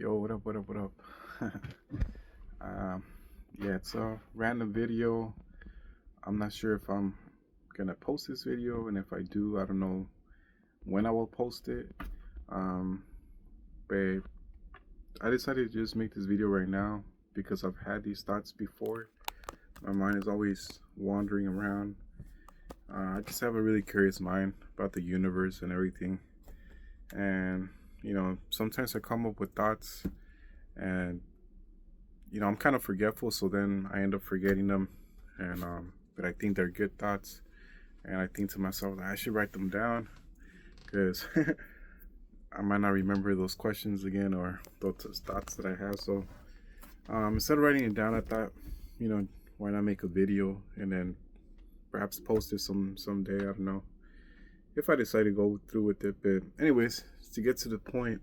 Yo, what up, what up, what up? um, yeah, it's a random video. I'm not sure if I'm gonna post this video, and if I do, I don't know when I will post it. Um, but I decided to just make this video right now because I've had these thoughts before. My mind is always wandering around. I just have a really curious mind about the universe and everything. And, sometimes I come up with thoughts and I'm kind of forgetful, so then I end up forgetting them. And but I think they're good thoughts, and I think to myself that I should write them down because I might not remember those questions again or those thoughts that I have. So instead of writing it down, I thought, you know, why not make a video and then perhaps post it someday. I don't know if I decide to go through with it. But anyways, to get to the point,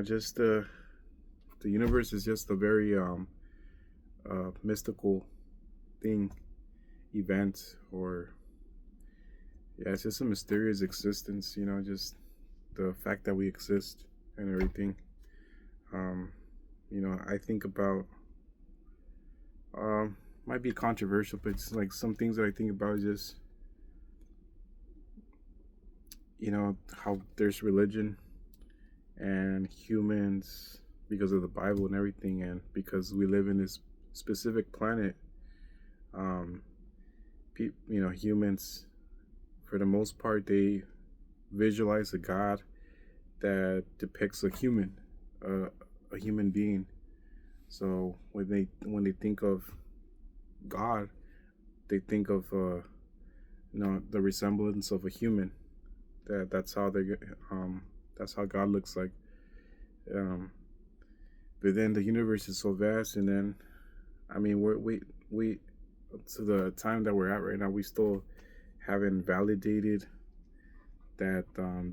just the universe is just a very mystical thing, event, or yeah, it's just a mysterious existence. Just the fact that we exist and everything. Um, I think about might be controversial, but it's like some things that I think about is just how there's religion and humans because of the Bible and everything, and because we live in this specific planet. Um, Humans, for the most part, they visualize a God that depicts uh, a human being. So when they think of God, they think of the resemblance of a human. That's how that's how God looks like. Um, but then the universe is so vast, and then I mean we to the time that we're at right now, we still haven't validated that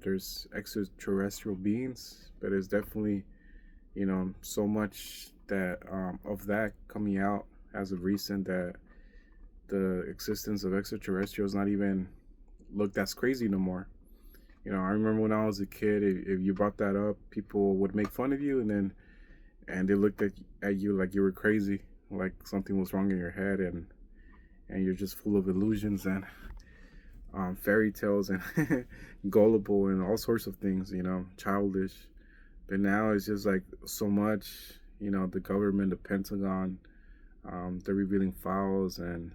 there's extraterrestrial beings, but there's definitely so much that of that coming out as of recent that the existence of extraterrestrials not even looked as crazy no more. I remember when I was a kid, if you brought that up, people would make fun of you, and they looked at you like you were crazy, like something was wrong in your head, and you're just full of illusions and fairy tales and gullible and all sorts of things, childish. But now it's just like so much, the government, the Pentagon, they're revealing files, and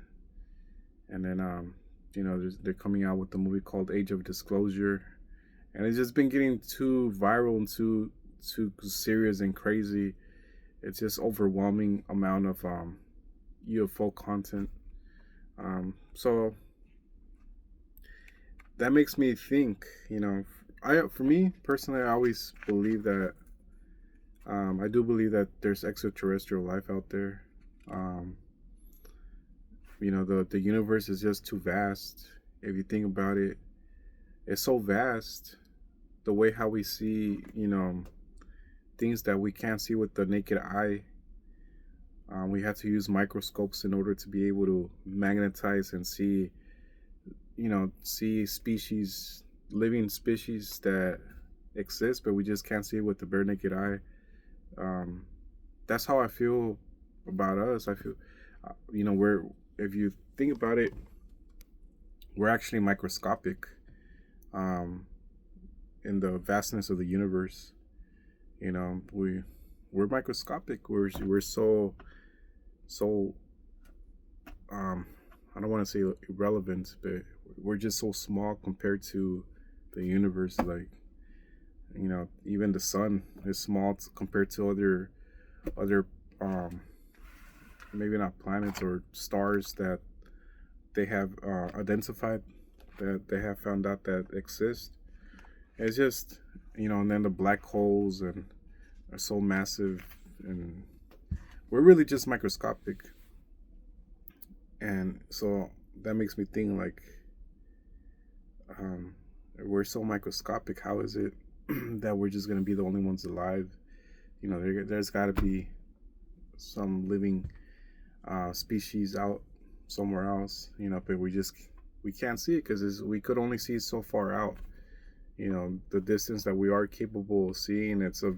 then they're coming out with a movie called Age of Disclosure, and it's just been getting too viral and too serious and crazy. It's just overwhelming amount of UFO content. So that makes me think. For me personally, I always believe that I do believe that there's extraterrestrial life out there. Um, the universe is just too vast. If you think about it, it's so vast. The way how we see, things that we can't see with the naked eye. We have to use microscopes in order to be able to magnetize and see species, living species that exist, but we just can't see it with the bare naked eye. Um, that's how I feel about us. I feel, we're if you think about it, we're actually microscopic um, in the vastness of the universe. We're microscopic. We're so um, I don't want to say irrelevant, but we're just so small compared to the universe. Like even the sun is small compared to other maybe not planets or stars that they have identified, that they have found out that exist. It's just and then the black holes and are so massive, and we're really just microscopic. And so that makes me think like um, we're so microscopic. How is it that we're just gonna be the only ones alive? There's got to be some living species out somewhere else. But we can't see it because we could only see so far out. The distance that we are capable of seeing, it's a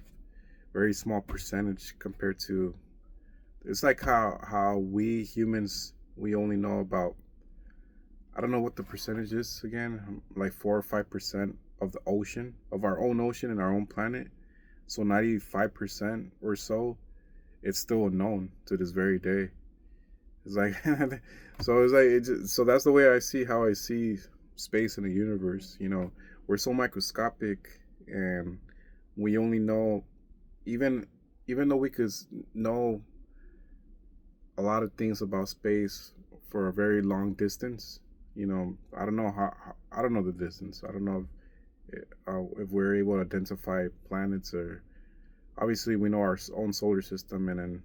very small percentage compared to. It's like how we humans, we only know about, I don't know what the percentage is again, like 4 or 5% of the ocean, of our own ocean and our own planet. So 95% or so, it's still unknown to this very day. It's like, so it's like, so that's the way I see how I see space in the universe. We're so microscopic, and we only know, even even though we could know a lot of things about space for a very long distance. I don't know I don't know the distance. I don't know if we're able to identify planets, or obviously we know our own solar system, and then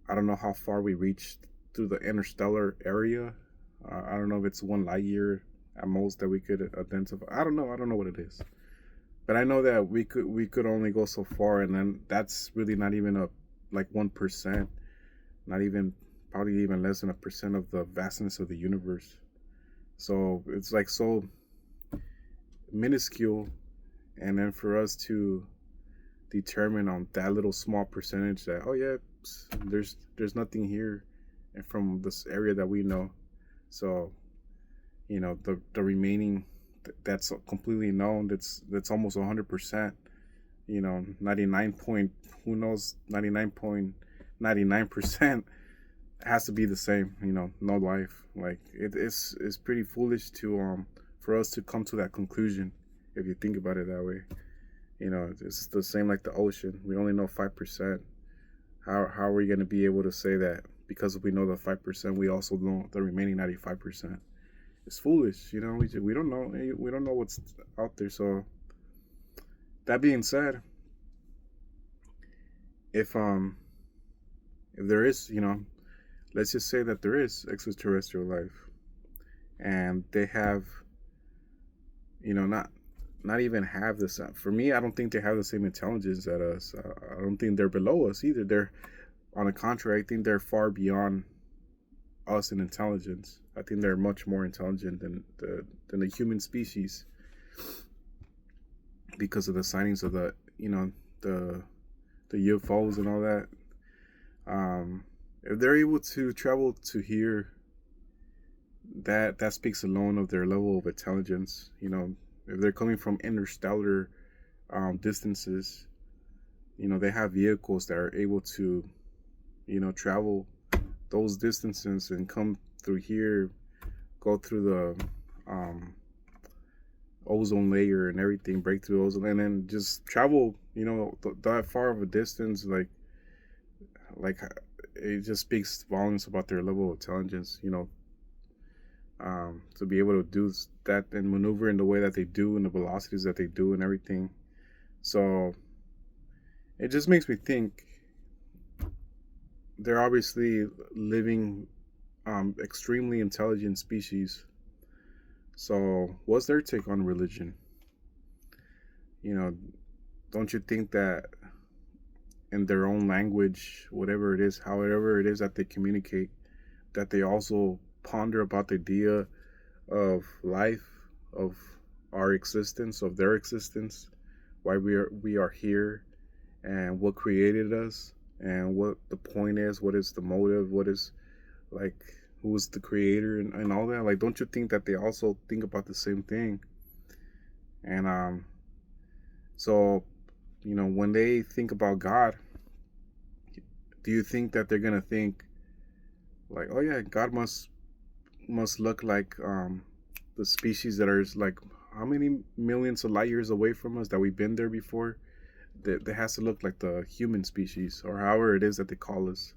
I don't know how far we reach through the interstellar area. I don't know if it's 1 light year at most that we could identify. I don't know. I don't know what it is, but I know that we could only go so far, and then that's really not even a like 1%, not even, probably even less than 1% of the vastness of the universe. So it's like so minuscule, and then for us to determine on that little small percentage that, oh yeah, there's nothing here, and from this area that we know. So the remaining, that's completely known, that's almost 100%. 99 point, who knows, 99.99% has to be the same. No life. Like it's pretty foolish to for us to come to that conclusion, if you think about it that way. It's the same like the ocean. We only know 5%. How are we going to be able to say that because we know the 5%, we also know the remaining 95%? It's foolish. We don't know. We don't know what's out there. So that being said, if there is, let's just say that there is extraterrestrial life, and they have, not even have this. For me, I don't think they have the same intelligence as us. I don't think they're below us either. They're, on the contrary, I think they're far beyond us in intelligence. I think they're much more intelligent than the human species, because of the sightings of the UFOs and all that. If they're able to travel to here, that speaks alone of their level of intelligence. If they're coming from interstellar distances, they have vehicles that are able to, travel those distances and come through here, go through the ozone layer and everything, break through ozone, and then just travel, that far of a distance. Like it just speaks volumes about their level of intelligence. To be able to do that and maneuver in the way that they do, and the velocities that they do, and everything. So it just makes me think they're obviously living, extremely intelligent species. So what's their take on religion? Don't you think that in their own language, whatever it is, however it is that they communicate, that they also ponder about the idea of life, of our existence, of their existence, why we are here, and what created us, and what the point is, what is the motive, what is, like, who's the creator, and all that. Like, don't you think that they also think about the same thing? And so when they think about God, do you think that they're gonna think like, oh yeah, God must look like the species that are like how many millions of light years away from us, that we've been there before? That has to look like the human species, or however it is that they call us.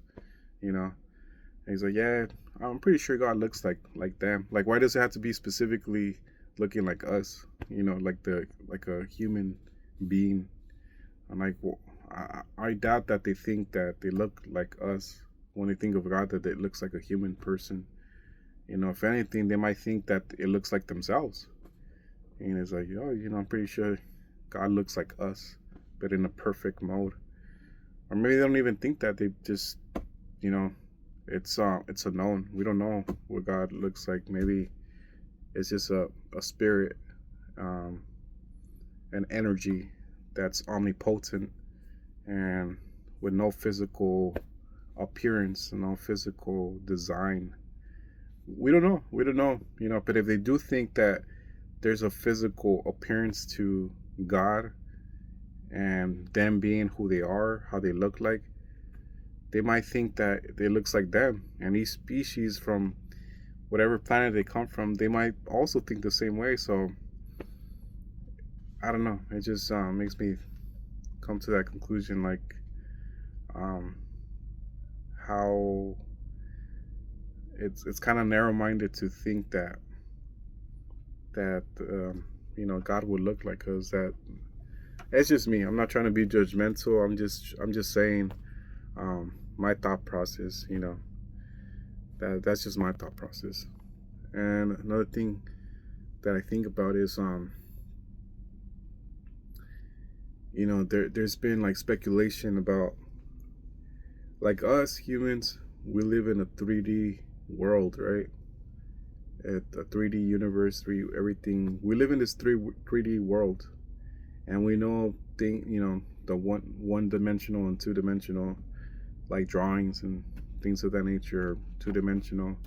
And he's like, yeah, I'm pretty sure God looks like them. Like, why does it have to be specifically looking like us? Like a human being. I'm like, well, I doubt that they think that they look like us when they think of God, that it looks like a human person. If anything, they might think that it looks like themselves. And it's like, oh, I'm pretty sure God looks like us, but in a perfect mode. Or maybe they don't even think that. They just, it's a known. We don't know what God looks like. Maybe it's just a spirit, an energy that's omnipotent, and with no physical appearance, no physical design. We don't know. We don't know, but if they do think that there's a physical appearance to God and them being who they are, how they look like, they might think that it looks like them. And these species from whatever planet they come from, they might also think the same way. So I don't know. It just makes me come to that conclusion, like um, how it's kind of narrow-minded to think that God would look like us. That it's just me. I'm not trying to be judgmental. I'm just saying my thought process. That's just my thought process. And another thing that I think about is there's been like speculation about, like, us humans, we live in a 3D world, right? At a 3D universe, everything. We live in this 3D world, and we know the one dimensional and two dimensional, like drawings and things of that nature, are two dimensional.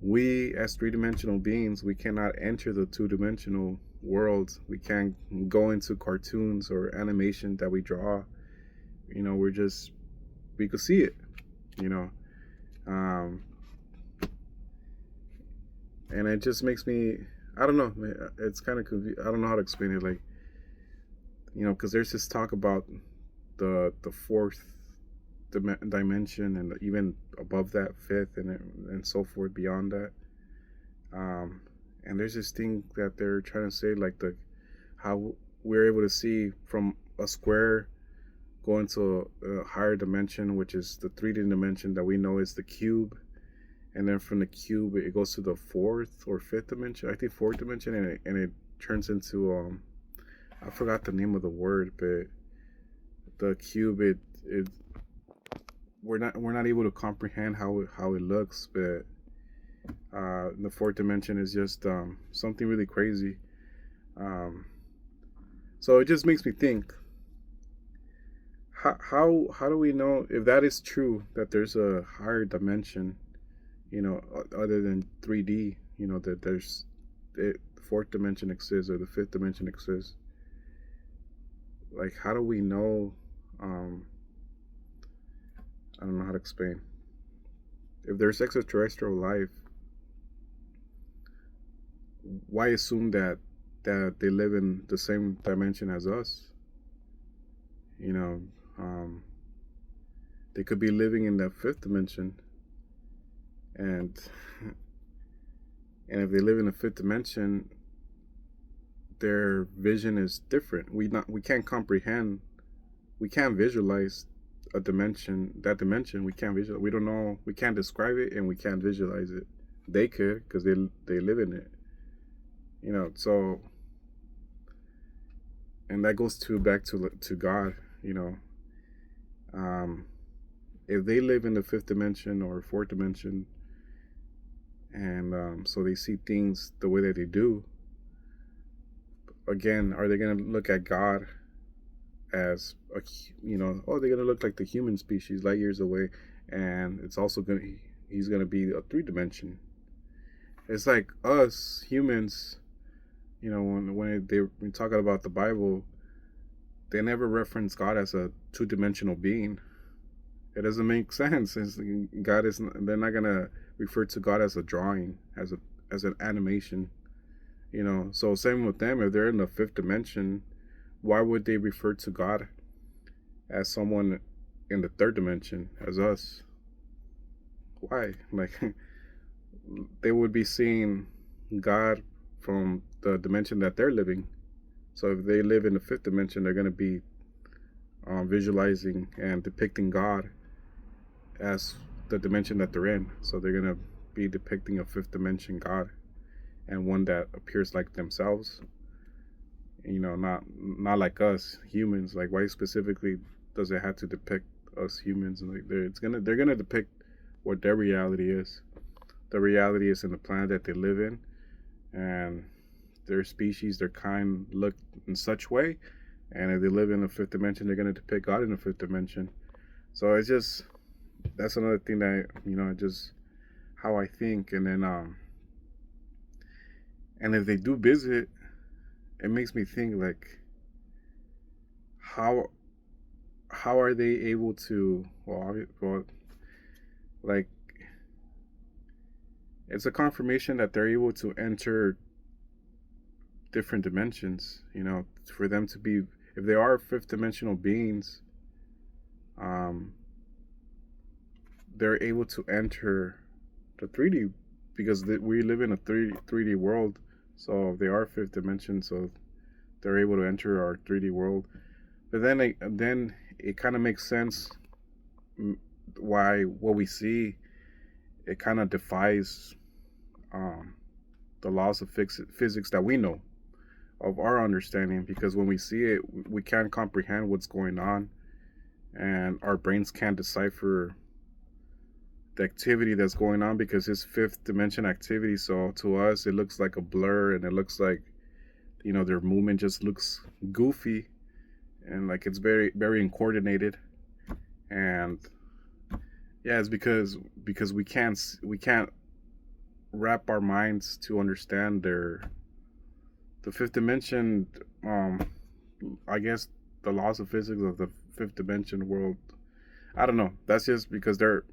We, as three-dimensional beings, we cannot enter the two-dimensional world. We can't go into cartoons or animation that we draw. We could see it, you know. Um, and it just makes me, I don't know, it's kind of I don't know how to explain it, like, because there's this talk about the fourth dimension, and even above that, fifth, and so forth beyond that. And there's this thing that they're trying to say, like, how we're able to see from a square going to a higher dimension, which is the 3D dimension that we know is the cube. And then from the cube, it goes to the fourth or fifth dimension. I think fourth dimension, and it turns into I forgot the name of the word, but the cube, it we're not able to comprehend how it looks, but the fourth dimension is just something really crazy. So it just makes me think, how do we know if that is true, that there's a higher dimension, other than 3D, that the fourth dimension exists, or the fifth dimension exists. Like, how do we know? I don't know how to explain. If there's extraterrestrial life, why assume that they live in the same dimension as us? They could be living in that fifth dimension, and if they live in the fifth dimension, their vision is different. We can't comprehend, we can't visualize that dimension. We can't visualize. We don't know. We can't describe it, and we can't visualize it. They could, because they live in it. So, and that goes back to God. If they live in the fifth dimension or fourth dimension, and so they see things the way that they do, again, are they going to look at God as they're going to look like the human species light years away, and it's also he's going to be a 3 dimension. It's like us humans, when they're talking about the Bible, they never reference God as a 2-dimensional being. It doesn't make sense. They're not going to refer to God as a drawing, as an animation. So same with them. If they're in the fifth dimension, why would they refer to God as someone in the third dimension, as us? Why? Like, they would be seeing God from the dimension that they're living. So if they live in the fifth dimension, they're going to be visualizing and depicting God as the dimension that they're in. So they're going to be depicting a fifth dimension God, and one that appears like themselves. Not like us humans. Like, why specifically does it have to depict us humans? And like, they're gonna depict what their reality is. The reality is in the planet that they live in, and their species, their kind, look in such way And if they live in the fifth dimension, they're going to depict God in the fifth dimension. So it's just, that's another thing that, just how I think. And then, and if they do visit, it makes me think like, how are they able to, well, like, it's a confirmation that they're able to enter different dimensions, for them to be, if they are fifth dimensional beings, they're able to enter the 3D, because we live in a 3D world. So they are fifth dimension, so they're able to enter our 3D world. But then it kind of makes sense why what we see, it kind of defies the laws of physics that we know, of our understanding, because when we see it, we can't comprehend what's going on, and our brains can't decipher the activity that's going on, because it's fifth dimension activity. So to us, it looks like a blur, and it looks like, their movement just looks goofy, and like it's very, very uncoordinated. And yeah, it's because we can't wrap our minds to understand the fifth dimension. I guess the laws of physics of the fifth dimension world. I don't know. That's just because they're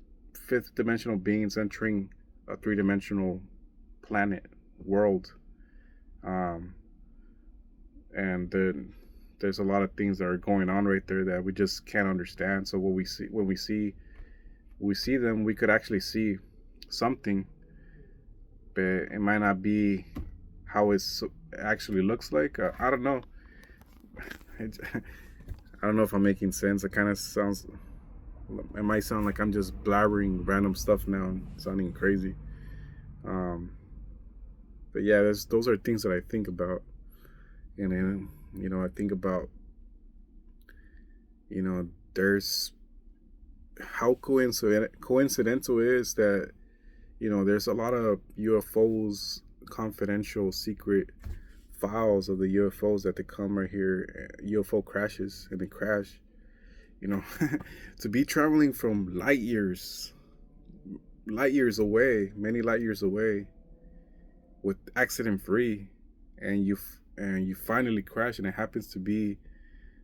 fifth dimensional beings entering a three-dimensional planet world, and then there's a lot of things that are going on right there that we just can't understand. So when we see them, we could actually see something, but it might not be how it actually looks like. I don't know. I don't know if I'm making sense. It kind of sounds. It might sound like I'm just blabbering random stuff now and sounding crazy. But yeah, those are things that I think about. And then, I think about, there's how coincidental it is that, there's a lot of UFOs, confidential, secret files of the UFOs that they come right here, UFO crashes, and they crash. To be traveling from light years away, many light years away, with accident free, and you finally crash, and it happens to be,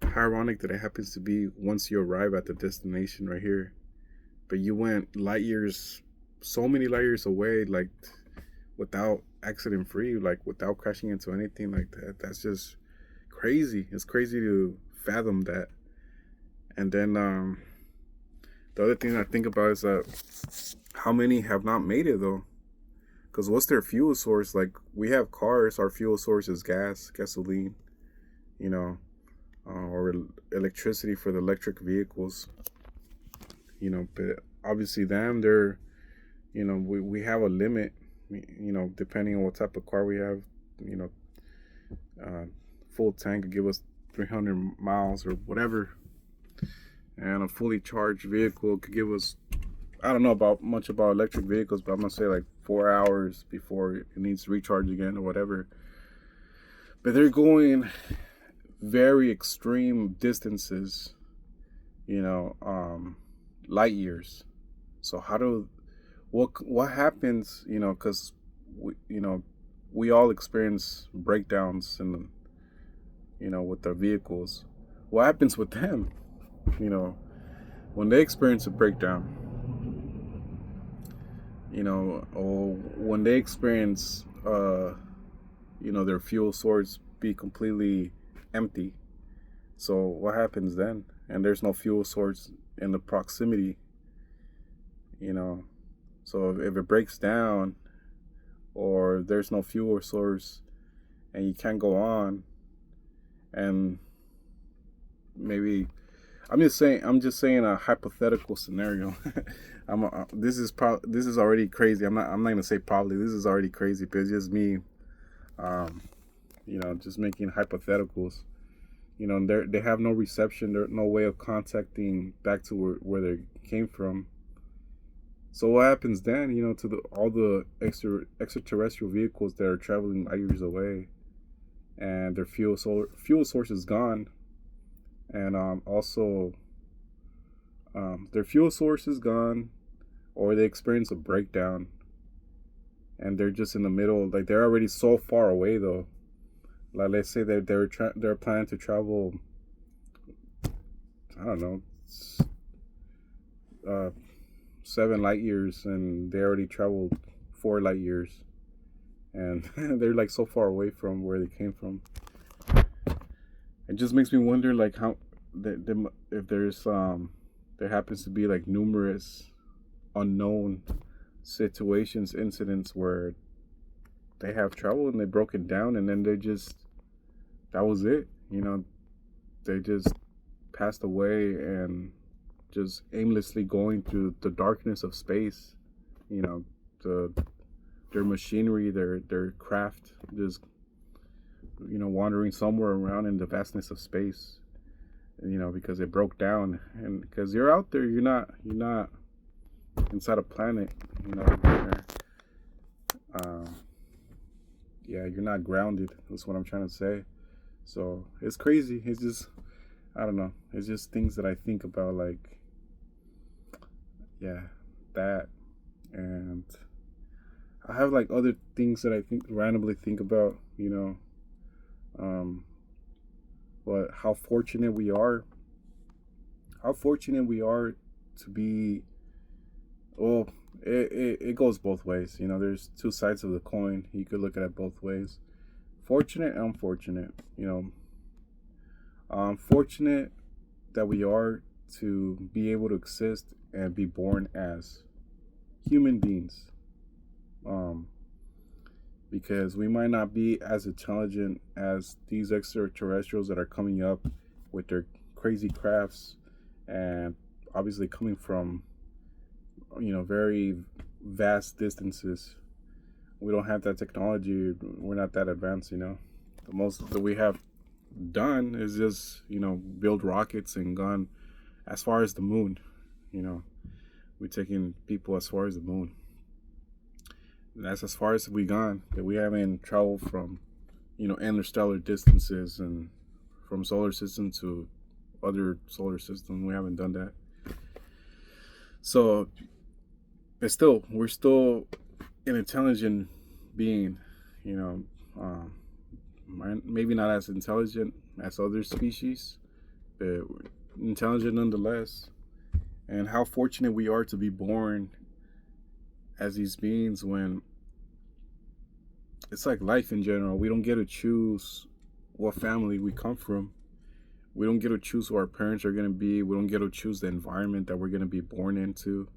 how ironic that it happens to be once you arrive at the destination right here, but you went light years, so many light years away, like without accident free, like without crashing into anything like that. That's just crazy. It's crazy to fathom that. And then the other thing I think about is that how many have not made it though? Because what's their fuel source? Like, we have cars, our fuel source is gasoline, or electricity for the electric vehicles. But obviously they're, we have a limit, depending on what type of car we have, full tank could give us 300 miles or whatever. And a fully charged vehicle could give us, I don't know much about electric vehicles, but I'm going to say like 4 hours before it needs to recharge again or whatever. But they're going very extreme distances, light years. So what happens, because we all experience breakdowns in with our vehicles. What happens with them? When they experience a breakdown, or when they experience, their fuel source be completely empty. So what happens then? And there's no fuel source in the proximity, So if it breaks down, or there's no fuel source, and you can't go on, and maybe I'm just saying a hypothetical scenario. This is already crazy. I'm not gonna say probably. This is already crazy, but it's just me, just making hypotheticals. They have no reception. There's no way of contacting back to where they came from. So what happens then? To all the extraterrestrial vehicles that are traveling light years away, and their fuel source is gone. and also their fuel source is gone, or they experience a breakdown, and they're just in the middle. Like they're already so far away though. Like let's say that they're planning to travel. I don't know, uh, 7 light years, and they already traveled 4 light years, and they're like so far away from where they came from. It just makes me wonder, like how if there happens to be like numerous unknown situations, incidents where they have traveled and they broke it down, and then they just that was it. They just passed away and just aimlessly going through the darkness of space. You know, the their machinery, their craft, just wandering somewhere around in the vastness of space. Because it broke down, and because you're out there, you're not inside a planet. Um, yeah, you're not grounded. That's what I'm trying to say. So it's crazy. It's just, I don't know. It's just things that I think about, like, yeah, that, and I have like other things that I randomly think about. Um, but how fortunate we are to be. Well, it goes both ways. There's two sides of the coin. You could look at it both ways. Fortunate and unfortunate. Fortunate that we are to be able to exist and be born as human beings. Because we might not be as intelligent as these extraterrestrials that are coming up with their crazy crafts, and obviously coming from very vast distances. We don't have that technology. We're not that advanced. The most that we have done is just build rockets and gone as far as the moon. We're taking people as far as the moon. That's as far as we gone. That we haven't traveled from interstellar distances and from solar system to other solar system. We haven't done that. So, but still, we're still an intelligent being. Maybe not as intelligent as other species, but intelligent nonetheless. And how fortunate we are to be born as these beings, when it's like life in general. We don't get to choose what family we come from. We don't get to choose who our parents are going to be. We don't get to choose the environment that we're going to be born into.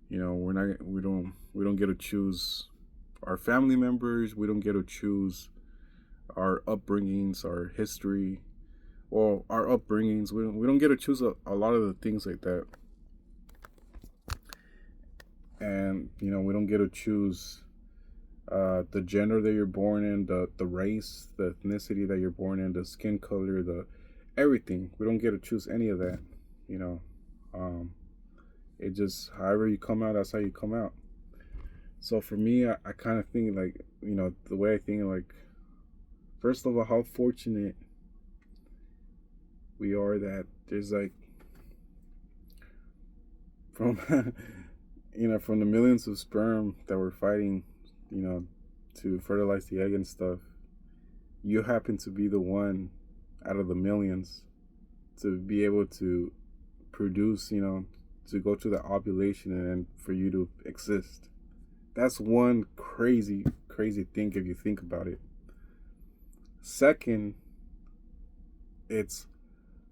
We don't get to choose our family members. We don't get to choose our upbringings, our history, or our upbringings. We don't get to choose a lot of the things like that. And we don't get to choose the gender that you're born in, the race, the ethnicity that you're born in, the skin color, the everything. We don't get to choose any of that. It just, however you come out, that's how you come out. So for me, I kind of think like, the way I think, like, first of all, how fortunate we are that there's like, from from the millions of sperm that we're fighting, to fertilize the egg and stuff, you happen to be the one out of the millions to be able to produce, to go to the ovulation and for you to exist. That's one crazy, crazy thing if you think about it. Second, it's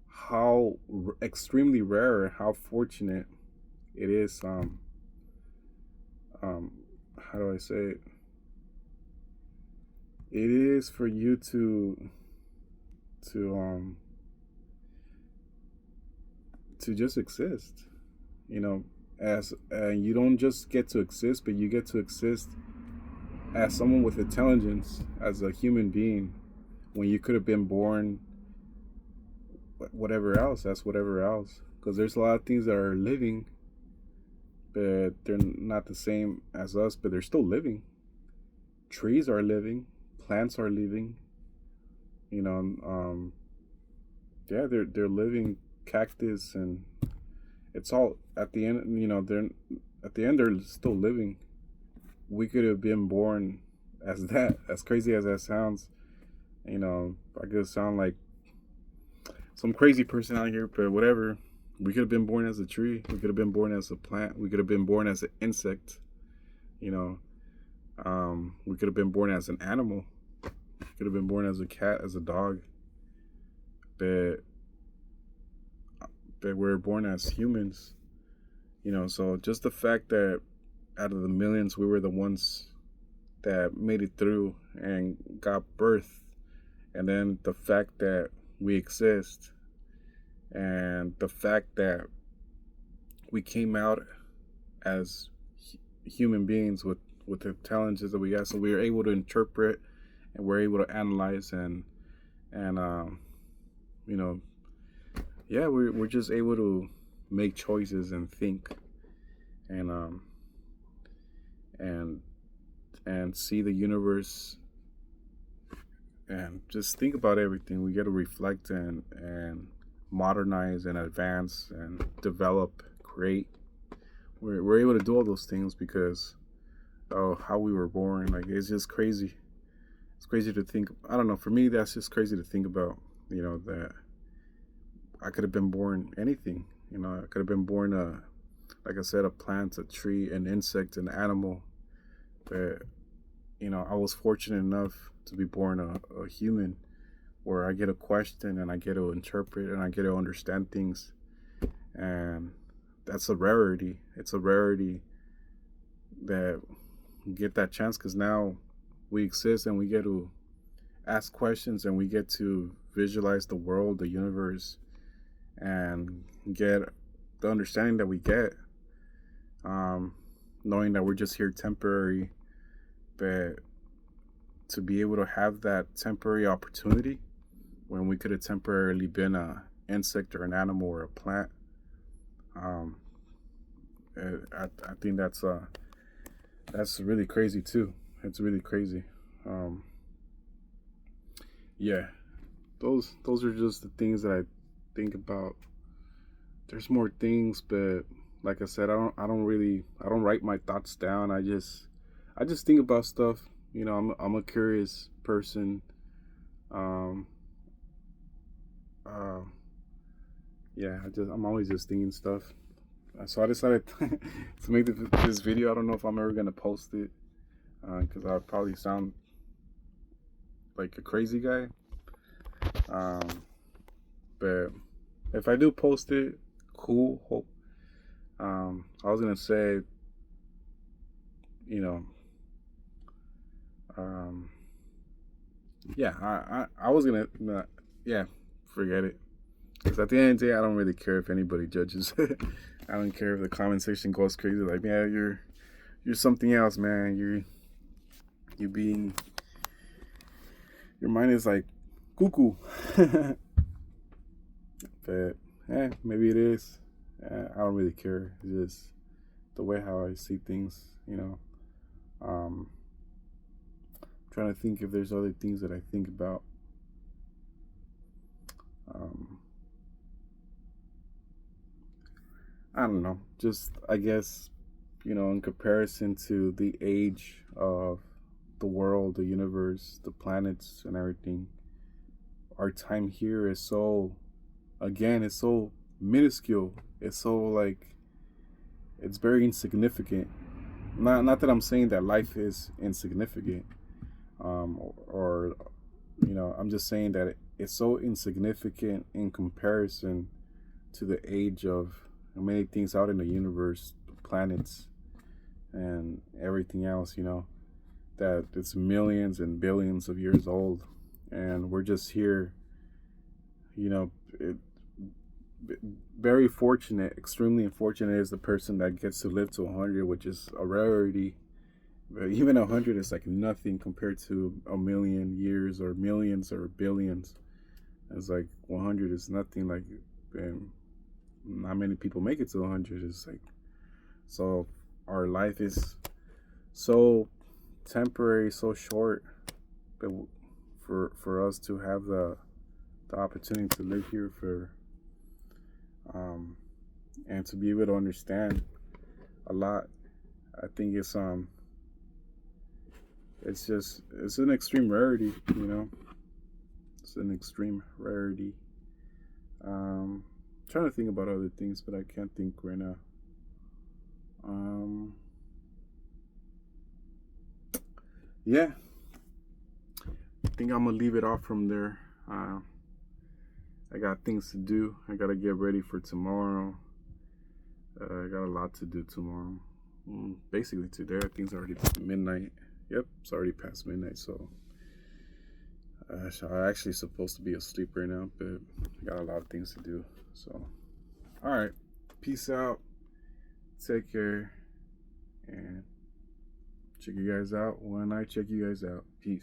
how extremely rare and how fortunate it is. How do I say it? It is for you to just exist. As you don't just get to exist, but you get to exist as someone with intelligence, as a human being, when you could have been born whatever else. That's whatever else, because there's a lot of things that are living, but they're not the same as us, but they're still living. Trees are living, plants are living, Yeah, they're living cactus, and it's all at the end. They're at the end they're still living. We could have been born as that. As crazy as that sounds, I could sound like some crazy person out here, but whatever. We could have been born as a tree. We could have been born as a plant. We could have been born as an insect. You know, we could have been born as an animal. We could have been born as a cat, as a dog. But we're born as humans. So just the fact that out of the millions, we were the ones that made it through and got birth, and then the fact that we exist, and the fact that we came out as human beings with the challenges that we got, so we were able to interpret and we're able to analyze and you know yeah, we're just able to make choices and think and and and see the universe and just think about everything. We get to reflect and modernize and advance and develop, create. We're able to do all those things because of how we were born. Like, it's just crazy. It's crazy to think. I don't know. For me, that's just crazy to think about. That I could have been born anything. I could have been born like I said, a plant, a tree, an insect, an animal. But I was fortunate enough to be born a human, where I get a question and I get to interpret and I get to understand things, and that's a rarity. It's a rarity that we get that chance, because now we exist and we get to ask questions and we get to visualize the world, the universe, and get the understanding that we get, knowing that we're just here temporary, but to be able to have that temporary opportunity when we could have temporarily been a insect or an animal or a plant. I think that's really crazy too. It's really crazy. Yeah, those are just the things that I think about. There's more things, but like I said, I don't write my thoughts down. I just think about stuff. I'm a curious person. Um, uh, yeah, I'm always just thinking stuff. So I decided to make this video. I don't know if I'm ever gonna post it, because I'll probably sound like a crazy guy. But if I do post it, cool. Hope. I was gonna say, you know, yeah, I was gonna, yeah, forget it. Because at the end of the day, I don't really care if anybody judges. I don't care if the comment section goes crazy. Like, yeah, you're something else, man. You being, your mind is like cuckoo. But maybe it is. I don't really care. It's just the way how I see things. Um, trying to think if there's other things that I think about. I don't know. Just, I guess, in comparison to the age of the world, the universe, the planets, and everything, our time here is so, again, it's so minuscule. It's so, like, it's very insignificant. Not that I'm saying that life is insignificant, or I'm just saying that it's so insignificant in comparison to the age of many things out in the universe, planets, and everything else. That it's millions and billions of years old, and we're just here. It, very fortunate, extremely unfortunate is the person that gets to live to 100, which is a rarity. But even 100 is like nothing compared to a million years or millions or billions. It's like 100 is nothing. Like, and not many people make it to 100. It's like, so our life is so temporary, so short, but for us to have the opportunity to live here and to be able to understand a lot. I think it's an extreme rarity, you know. It's an extreme rarity. Trying to think about other things, but I can't think right now. Yeah, I think I'm gonna leave it off from there. I got things to do. I gotta get ready for tomorrow. I got a lot to do tomorrow. Basically today, I think it's already midnight. Yep, it's already past midnight, so I'm actually supposed to be asleep right now, but I got a lot of things to do. So, all right, peace out. Take care, and check you guys out when I check you guys out. Peace.